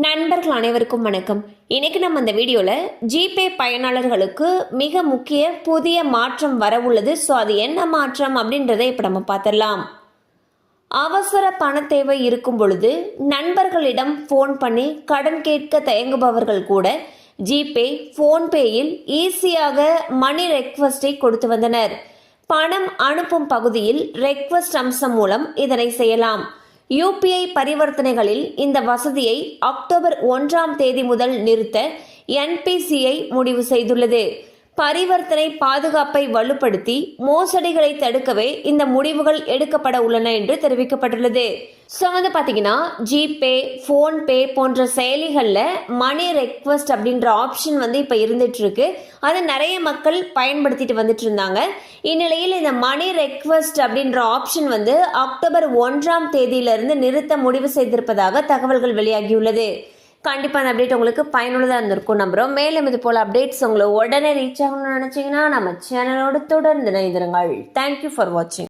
நண்பர்கள் அனைவருக்கும் வணக்கம். இன்னைக்கு நம்ம இந்த வீடியோவில் ஜிபே பயனாளர்களுக்கு மிக முக்கிய புதிய மாற்றம் வர உள்ளது. ஸோ அது என்ன மாற்றம் அப்படின்றத இப்போ நம்ம பார்த்துடலாம். அவசர பண தேவை இருக்கும் பொழுது நண்பர்களிடம் ஃபோன் பண்ணி கடன் கேட்க தயங்குபவர்கள் கூட ஜிபே, ஃபோன்பேயில் ஈஸியாக மணி ரெக்வஸ்டை கொடுத்து வந்தனர். பணம் அனுப்பும் பகுதியில் ரெக்வஸ்ட் அம்சம் மூலம் இதனை செய்யலாம். யூபிஐ பரிவர்த்தனைகளில் இந்த வசதியை அக்டோபர் 1 முதல் நிறுத்த என்பிசிஐ முடிவு செய்துள்ளது. பரிவர்த்தனை பாதுகாப்பை வலுப்படுத்தி மோசடிகளை தடுக்கவே இந்த முடிவுகள் எடுக்கப்பட உள்ளன என்று தெரிவிக்கப்பட்டுள்ளது. ஸோ பார்த்தீங்கன்னா ஜிபே, ஃபோன்பே போன்ற செயலிகளில் மணி ரெக்வஸ்ட் அப்படின்ற ஆப்ஷன் இப்போ இருந்துட்டு இருக்கு. அது நிறைய மக்கள் பயன்படுத்திட்டு வந்துட்டு இருந்தாங்க. இந்நிலையில் இந்த மணி ரெக்வஸ்ட் அப்படின்ற ஆப்ஷன் அக்டோபர் 1 நிறுத்த முடிவு செய்திருப்பதாக தகவல்கள் வெளியாகியுள்ளது. கண்டிப்பாக அந்த அப்டேட் உங்களுக்கு பயனுள்ளதாக இருந்திருக்கும் நம்புகிறோம். மேலும் இது போல் அப்டேட்ஸ் உங்களை உடனே ரீச் ஆகணும்னு நினச்சிங்கன்னா நம்ம சேனலோடு தொடர்ந்து இணைந்திருங்கள். தேங்க்யூ ஃபார் வாட்சிங்.